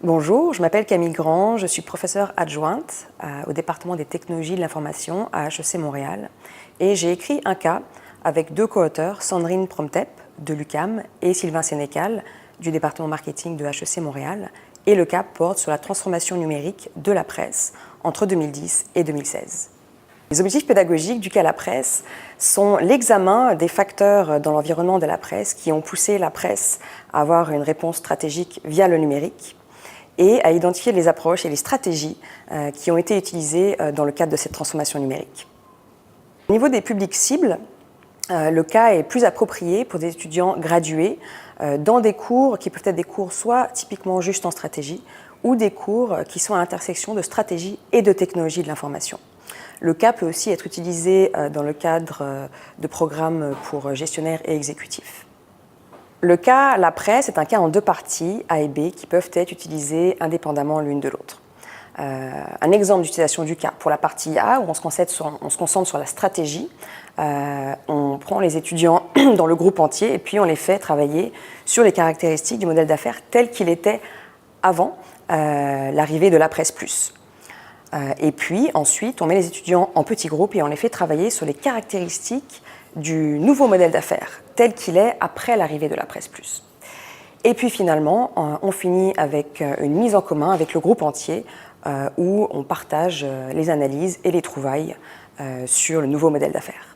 Bonjour, je m'appelle Camille Grand, je suis professeure adjointe au département des technologies de l'information à HEC Montréal et j'ai écrit un cas avec deux co-auteurs, Sandrine Promtep de l'UQAM et Sylvain Sénécal du département marketing de HEC Montréal, et le cas porte sur la transformation numérique de la presse entre 2010 et 2016. Les objectifs pédagogiques du cas La Presse sont l'examen des facteurs dans l'environnement de la presse qui ont poussé la presse à avoir une réponse stratégique via le numérique, et à identifier les approches et les stratégies qui ont été utilisées dans le cadre de cette transformation numérique. Au niveau des publics cibles, le cas est plus approprié pour des étudiants gradués dans des cours qui peuvent être des cours soit typiquement juste en stratégie ou des cours qui sont à l'intersection de stratégie et de technologie de l'information. Le cas peut aussi être utilisé dans le cadre de programmes pour gestionnaires et exécutifs. Le cas La Presse est un cas en deux parties, A et B, qui peuvent être utilisées indépendamment l'une de l'autre. Un exemple d'utilisation du cas pour la partie A, où on se concentre sur la stratégie. On prend les étudiants dans le groupe entier et puis on les fait travailler sur les caractéristiques du modèle d'affaires tel qu'il était avant l'arrivée de La Presse Plus. Et puis ensuite, on met les étudiants en petits groupes et on les fait travailler sur les caractéristiques du nouveau modèle d'affaires tel qu'il est après l'arrivée de La Presse Plus. Et puis finalement, on finit avec une mise en commun avec le groupe entier où on partage les analyses et les trouvailles sur le nouveau modèle d'affaires.